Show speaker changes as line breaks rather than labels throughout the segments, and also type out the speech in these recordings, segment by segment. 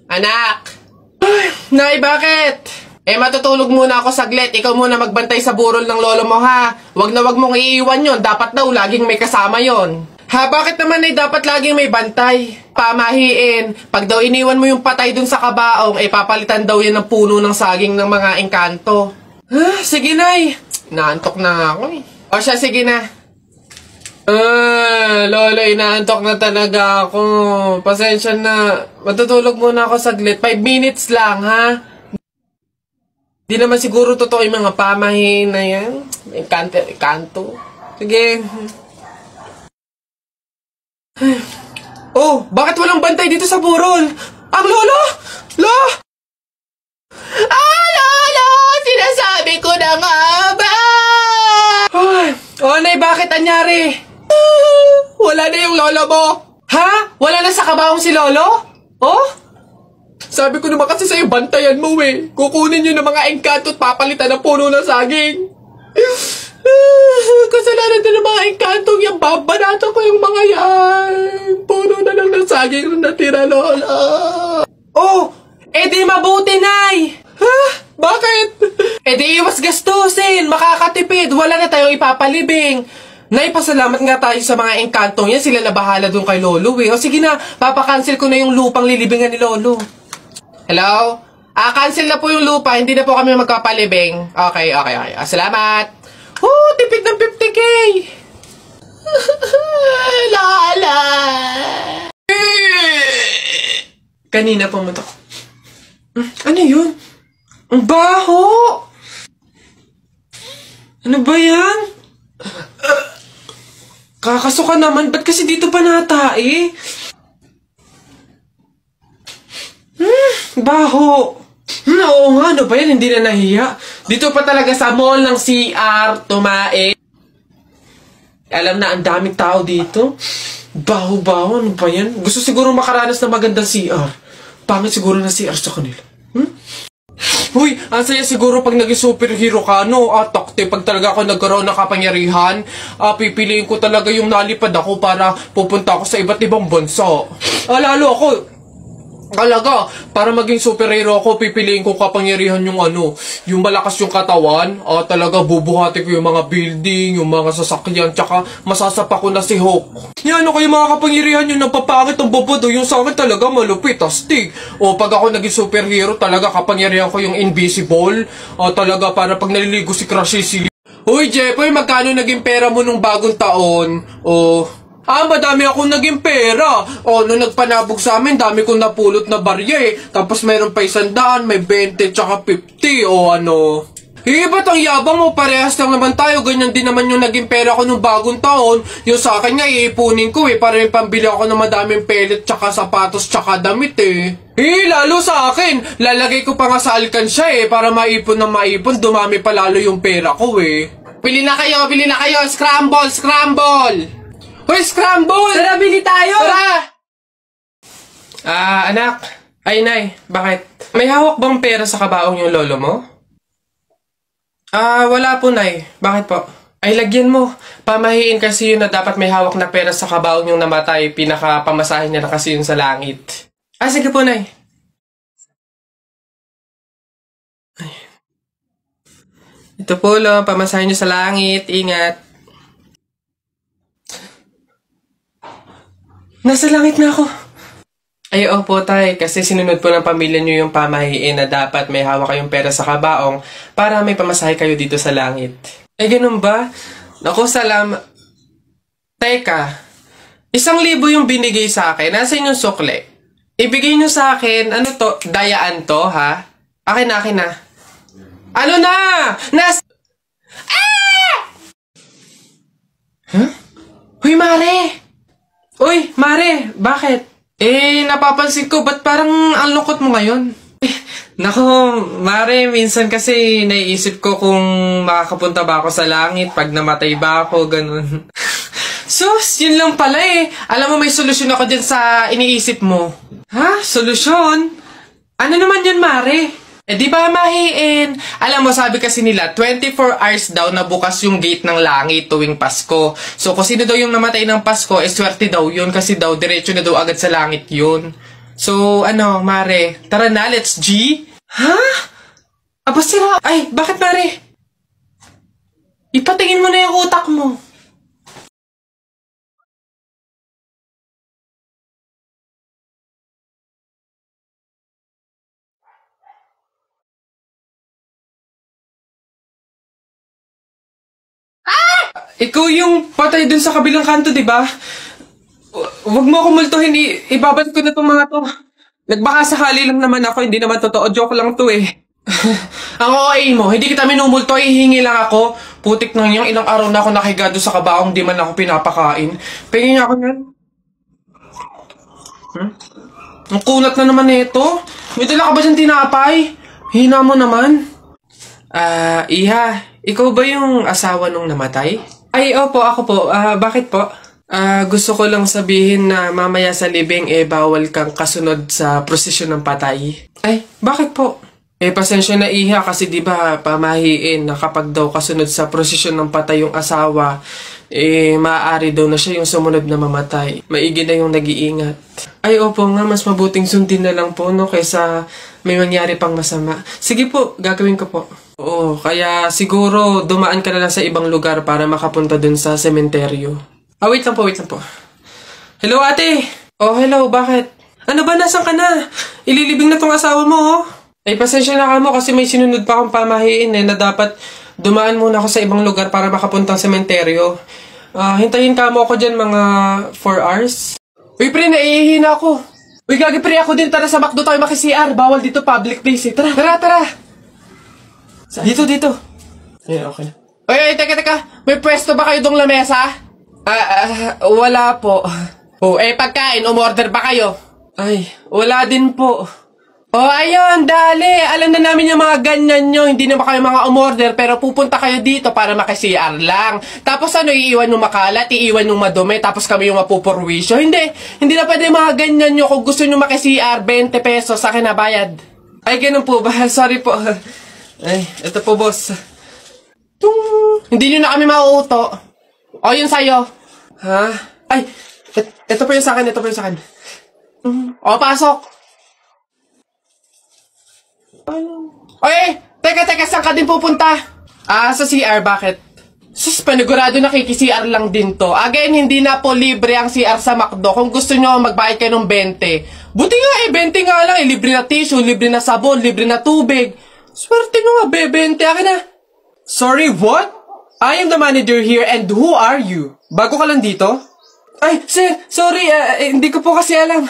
Anak! Ay, Nay, bakit? Matutulog muna ako saglit. Ikaw muna magbantay sa burol ng lolo mo, ha? Wag mong iiwan yon. Dapat daw laging may kasama yon. Ha, bakit naman ay dapat laging may bantay? Pamahiin. Pag daw iniwan mo yung patay dun sa kabaong, papalitan daw yan ng puno ng saging ng mga engkanto. Sige, Nay. Naantok na ako eh. O siya, sige na. Lola, inaantok na talaga ako. Pasensya na. Matutulog muna ako saglit. 5 minutes lang, ha? Di naman siguro totoo yung mga pamahiin na yan. Engkanto. Sige. Oh, bakit walang bantay dito sa burol? Ang lolo! Lolo! Sinasabi ko na nga ba? Nay, bakit anyari? Wala na yung lolo mo. Ha? Wala na sa kabaong si lolo? Oh? Sabi ko naman kasi sa'yo, bantayan mo eh. Kukunin nyo ng mga engkanto at papalitan ng puno ng saging. Kasalanan din ng mga engkantong yung babanatan ko yung mga yan. Puno na lang ng saging na natira, lola. Oh, di mabuti, Nay. Ha? Bakit? Di iwas gastusin. Makakatipid. Wala na tayong ipapalibing. Nay, pasalamat nga tayo sa mga engkantong yan. Sila na bahala dun kay lolo eh. O sige na, papakancel ko na yung lupang lilibingan ni lolo. Hello? Cancel na po yung lupa. Hindi na po kami magpapalibing. Okay. Salamat. Tipid ng 50K. Lala. Kanina pumunta ko. Ano yun? Ang baho. Ano ba yan? Kakasuka naman. Ba't kasi dito pa natae? Baho. Oo nga, ano ba yan? Hindi na nahiya. Dito pa talaga sa mall ng CR, tumae. Alam na, ang daming tao dito. Baho-baho, ano ba yan? Gusto siguro makaranas ng magandang CR. Pangit siguro na CR sa kanila. Huy, ang saya siguro pag naging superhero ka, no? Takte, pag talaga ako nagkaroon ng kapangyarihan, pipiliin ko talaga yung nalipad ako para pupunta ako sa iba't ibang bansa. Lalo ako, talaga, para maging superhero ako, pipiliin ko kapangyarihan yung yung malakas yung katawan, talaga bubuhati ko yung mga building, yung mga sasakyan, tsaka masasapa ko na si Hulk. Yan, yung mga kapangyarihan yung napapangit ang bobodo, yung sa akin talaga malupit, astig. Pag ako naging superhero, talaga kapangyarihan ko yung invisible, talaga para pag naliligo si Crush Sicily. Uy, Jepoy, magkano naging pera mo nung bagong taon? Madami akong naging pera. Nung nagpanabog sa amin, dami kong napulot na barya eh. Tapos mayroon pa 100, may 20, tsaka 50, ba't ang yabang mo? Parehas lang naman tayo. Ganyan din naman yung naging pera ko nung bagong taon. Yung sa akin nga, iipunin ko eh. Para yung pambili ako ng madaming pellet, tsaka sapatos, tsaka damit eh. Lalo sa akin. Lalagay ko pa nga sa alkansya eh. Para maipon na maipon, dumami pa lalo yung pera ko eh. Bili na kayo. Scramble! Hoy, scramble! Tara, bili tayo! Tara! Anak. Ay, Nay, bakit? May hawak bang pera sa kabaong yung lolo mo? Wala po, Nay. Bakit po? Ay, lagyan mo. Pamahiin kasi yun na dapat may hawak na pera sa kabaong yung namatay. Pinaka-pamasahin niya na kasi yun sa langit. Sige po, Nay. Ay. Ito po, lo. Pamasahin niyo sa langit. Ingat. Nasa langit na ako. Ay, opo, Tay. Kasi sinunod po ng pamilya niyo yung pamahiin na dapat may hawak kayong pera sa kabaong para may pamasahe kayo dito sa langit. Ganun ba? Naku, Teka. 1,000 yung binigay sa akin. Nasa inyong sukle. Ibigay niyo sa akin, dayaan to, ha? Akin na. Ano na? Huh? Huy, Mare! Uy, Mare, bakit? Napapansin ko, ba't parang ang lungkot mo ngayon? Nako, Mare, minsan kasi naiisip ko kung makakapunta ba ako sa langit pag namatay ba ako, ganun. Sus, yun lang pala eh. Alam mo, may solusyon ako dyan sa iniisip mo. Ha? Solusyon? Ano naman yun, Mare? Di ba mahiin? Alam mo, sabi kasi nila, 24 hours daw na bukas yung gate ng langit tuwing Pasko. So, kung sino daw yung namatay ng Pasko, swerte daw yun kasi daw, diretso na daw agad sa langit yun. So, ano, Mare? Tara na, let's G? Ha? Aba sira. Ay, bakit, Mare? Ipatingin mo na yung utak mo. Ikaw yung patay dun sa kabilang kanto, di ba? Huwag mo ako multuhin, ibabalik ko na tong mga to. Nagbaka sakali lang naman ako, hindi naman totoo. Joke lang to eh. Ang OA mo, hindi kita minumulto, hihingi lang ako. Putik nang yung ilang araw na ako nakiga doon sa kabaong, di man ako pinapakain. Pingin ako yan. Ang kunat na naman nito. May dala ka ba dyan tinapay? Hina mo naman. Iha, ikaw ba yung asawa nung namatay? Ay, opo, ako po. Bakit po? Gusto ko lang sabihin na mamaya sa libing bawal kang kasunod sa prosesyon ng patay. Ay, bakit po? Pasensya na Iha kasi di ba pamahiin na kapag daw kasunod sa prosesyon ng patay yung asawa, maaari daw na siya yung sumunod na mamatay. Maigi na yung nag-iingat. Ay, opo nga, mas mabuting sundin na lang po, no, kaysa may mangyari pang masama. Sige po, gagawin ko po. Oo, kaya siguro dumaan ka na lang sa ibang lugar para makapunta dun sa sementeryo. Wait lang po, wait lang po. Hello, ate! Oh, hello, bakit? Ano ba, nasan ka na? Ililibing na tong asawa mo, oh. Pasensya na ka mo kasi may sinunod pa akong pamahiin na dapat dumaan muna ako sa ibang lugar para makapuntang sementeryo. Hintayin ka mo ako dyan mga 4 hours. Uy, pre, naiihi na ako. Uy, gagi, pre, ako din. Tara sa McDo tayo maki-CR. Bawal dito, public place eh. Tara, tara, tara. Dito, dito. Ayan, okay. Uy, teka. May pwesto ba kayo dong lamesa? Wala po. Pagkain, umorder ba kayo? Ay, wala din po. Ayun, dali. Alam na namin yung mga ganyan nyo. Hindi na ba kayo mga umorder, pero pupunta kayo dito para maki-CR lang. Tapos iiwan yung makalat, iiwan yung madumi, tapos kami yung mapupurwisyo. Hindi na pwede mga ganyan nyo. Kung gusto nyo maki-CR, 20 pesos sa akin na bayad. Ay, ganun po ba? Sorry po. Ay, ito po, boss. Hindi nyo na kami mauuto. Yun sa'yo. Ha? Ay, ito po yung sa akin, pasok. Teka, saan ka din pupunta? Sa CR, bakit? Sus, panigurado nakiki-CR lang din to. Again, hindi na po libre ang CR sa McDo. Kung gusto nyo, magbayad kayo ng 20. Buti nga 20 nga lang. Libre na tissue, libre na sabon, libre na tubig. Swerte nyo nga, 20. Akin na. Sorry, what? I am the manager here and who are you? Bago ka lang dito? Ay, sir, sorry. Hindi ko po kasi alam.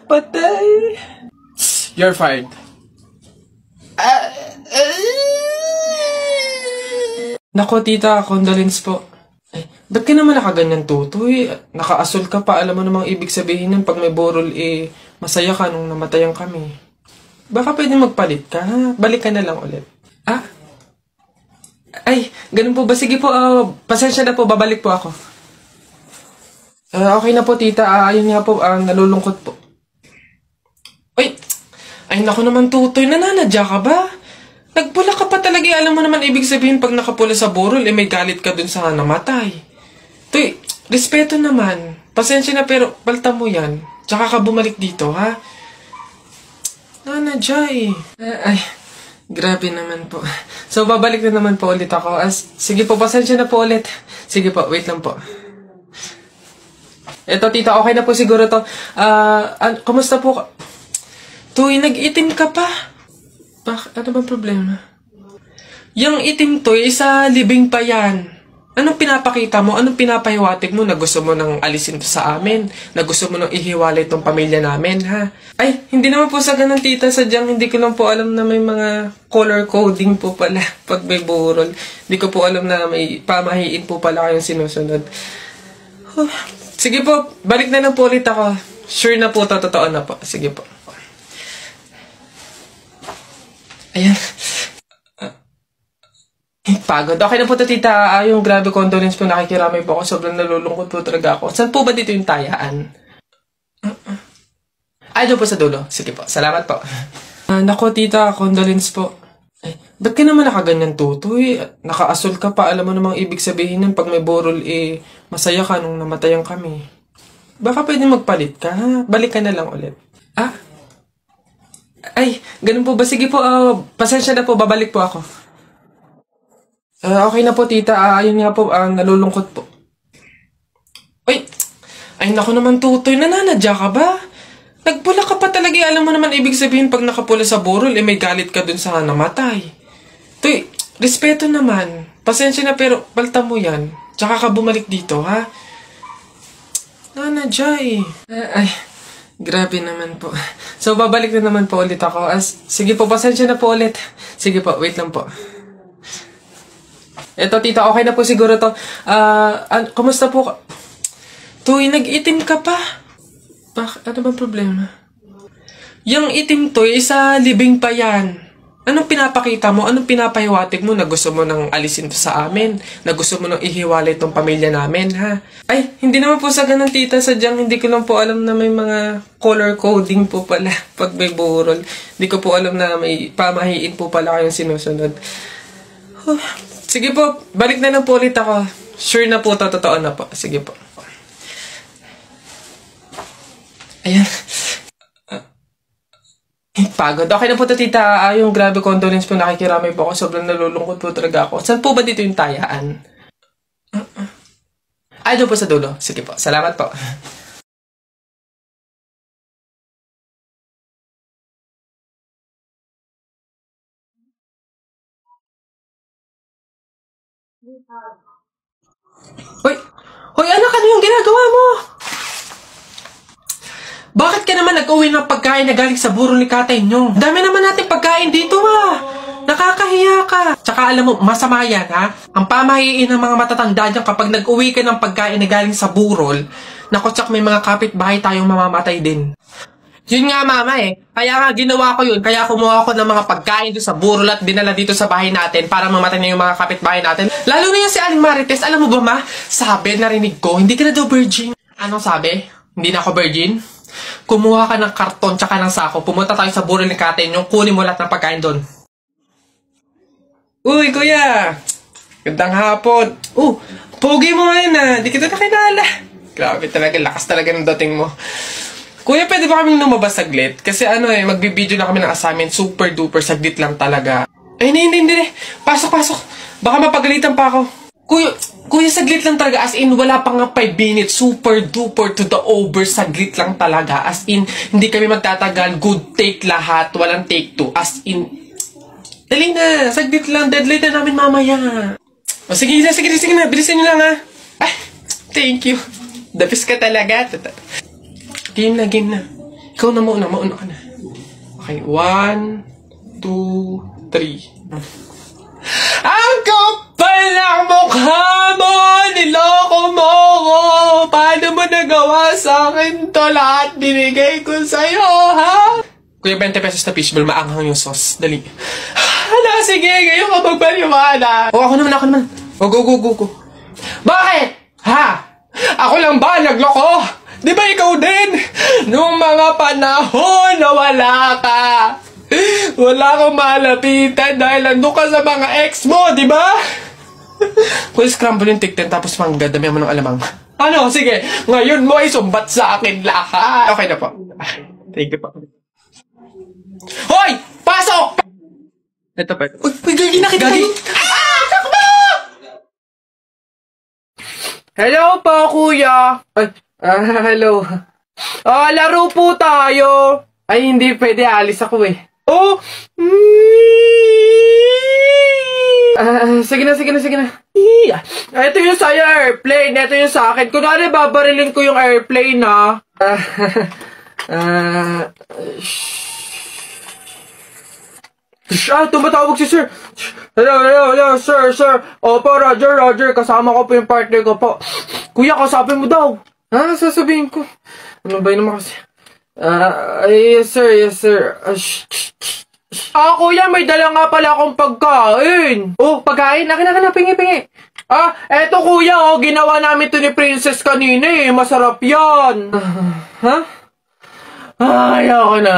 Patay. You're fired. Nako, tita, condolence po. Ba't ka naman nakaganyan, tutoy? Naka-asol ka pa, alam mo namang ibig sabihin nun pag may borol, masaya ka nung namatayan kami. Baka pwede magpalit ka, ha? Balik ka na lang ulit. Ay, ganun po ba? Sige po, pasensya na po, babalik po ako. Okay na po, tita. Ayun nga po, nalulungkot po. Ay, naku naman, tutoy. Nananadya ka ba? Nagpula ka pa talaga. Alam mo naman, ibig sabihin, pag nakapula sa burol, may galit ka dun sa namatay. Tuy, respeto naman. Pasensya na, pero balta mo yan. Tsaka ka bumalik dito, ha? Nanadya eh. Ay, grabe naman po. So, babalik na naman po ulit ako. Sige po, pasensya na po ulit. Sige po, wait lang po. Eto, tita, okay na po siguro to. Kumusta po? Tuy, nag-itim ka pa. Ano bang problema? Yung itim to, sa libing pa yan. Anong pinapakita mo? Anong pinapahiwatig mo na gusto mo nang alisin to sa amin? Na gusto mo nang ihiwalay tong pamilya namin, ha? Ay, hindi naman po sa ganun, tita. Sadyang hindi ko lang po alam na may mga color coding po pala pag may burol. Hindi ko po alam na may pamahiin po pala kayong sinusunod. Sige po, balik na lang po ulit ako. Sure na po, totoo na po. Sige po. Ayan. Pagod. Okay na po ito, tita. Yung grabe condolence po, nakikiramay po ako. Sobrang nalulungkot po talaga ako. Saan po ba dito yung tayaan? Doon po sa dulo. Sige po. Salamat po. Nako, tita. Condolence po. Ba't ka naman nakaganyan, tutoy? Naka-asol ka pa. Alam mo namang ibig sabihin nun, pag may borol, masaya ka nung namatayan kami. Baka pwede magpalit ka, ha? Balik ka na lang ulit. Ay, ganun po ba? Sige po, pasensya na po, babalik po ako. Okay na po, tita. Ayun nga po, nalulungkot po. Ay, naku naman, tutoy. Nananadya ka ba? Nagpula ka pa talaga. Alam mo naman, ibig sabihin, pag nakapula sa burol, may galit ka dun sa namatay. Tuy, respeto naman. Pasensya na, pero balta mo yan. Tsaka ka bumalik dito, ha? Nanadya eh. Ay, grabe naman po. So, babalik na naman po ulit ako. Sige po, pasensya na po ulit. Sige po, wait lang po. Eto, tita, okay na po siguro to. Kumusta po ka? Tuy, nag-itim ka pa. Ano bang problema? Yung itim to, isa libing pa yan. Anong pinapakita mo? Anong pinapahiwatig mo na gusto mo nang alisin to sa amin? Na gusto mo nang ihiwalay tong pamilya namin, ha? Ay, hindi naman po sa ganun, tita. Sadyang hindi ko lang po alam na may mga color coding po pala pag may burol. Hindi ko po alam na may pamahiin po pala kayong sinusunod. Sige po, balik na lang po ulit ako. Sure na po, totoo na po. Sige po. Ayan. Pagod. Okay na po ito, tita. Yung grabe condolence po, nakikiramay po ako. Sobrang nalulungkot po talaga ako. Saan po ba dito yung tayaan? Ay, doon po sa dulo. Sige po. Salamat po. Hoy! Hoy, anak, ano yung ginagawa mo? Bakit ka naman nag-uwi ng pagkain na galing sa burol ni tatay nyo? Dami naman natin pagkain dito, Nakakahiya ka. Tsaka alam mo, masama yan, ha? Ang pamahiin ng mga matatanda dyan kapag nag-uwi ka ng pagkain na galing sa burol, naku, tsak may mga kapitbahay tayong mamamatay din. Yun nga, mama, Kaya nga, ginawa ko yun. Kaya kumuha ko ng mga pagkain doon sa burol at dinala dito sa bahay natin para mamatay na yung mga kapitbahay natin. Lalo na yan si Aling Marites. Alam mo ba, ma? Sabi, narinig ko, hindi ka na daw virgin. Anong sabi? Hindi na ako virgin? Kumuha ka ng karton tsaka ng sako. Pumunta tayo sa burol ni Kate nyo. Kunin mo lahat ng pagkain doon. Uy, kuya! Gandang hapon. Pogi mo ngayon, Di kita nakilala. Grabe talaga, lakas talaga ng dating mo. Kuya, pwede ba kami lumabas saglit? Kasi magbibideo na kami ng assignment. Super duper, saglit lang talaga. Ay, hindi. Pasok. Baka mapagalitan pa ako. Kuya, saglit lang talaga. As in, wala pang nga 5 minutes. Super duper to the over. Saglit lang talaga. As in, hindi kami magtatagal. Good take lahat. Walang take 2. As in, dali na. Saglit lang. Deadline na namin mamaya. Sige na. Bilisan nyo lang, ha. Ay, thank you. Dapis ka talaga. Game na. Ikaw na mauna ka na. Okay, 1, 2, 3. Ang kapal ng mukha mo! Niloko mo ko! Paano mo nagawa sa akin to? Lahat binigay ko sa'yo, ha? Kuya, 20 pesos na fishball, maanghang yung sauce. Dali. Sige, ngayon ka magbaliwala. Ako naman. Go. Bakit? Ha? Ako lang ba nagloko? Di ba ikaw din? Nung mga panahon na wala ka. Wala akong malapitan dahil nandun ka sa mga ex mo, di ba? Kung scramble yung tikten tapos dami mo ng alamang. Sige. Ngayon mo ay sumbat sa akin lahat. Okay na po. Thank you po. Hoy! Pasok! Ito pa. Uy, gagi na kita. Takbo! Hello po, kuya. Hello. Laro po tayo. Ay, hindi pwede. Alis ako Sige na. Ito yung sa'yo, airplane. Ito yung sa akin. Kunwari, babarilin ko yung airplane, tumatawag si sir. Hello, sir. Opo, Roger. Kasama ko po yung partner ko po. Kuya, kausapin mo daw. Sasabihin ko. Ano ba yun naman kasi? Yes, sir. Kuya, may dala nga pala akong pagkain. Pagkain? Akin na, pingi. Eto kuya, ginawa namin to ni Princess kanina Masarap yan. Ha? Ayoko na.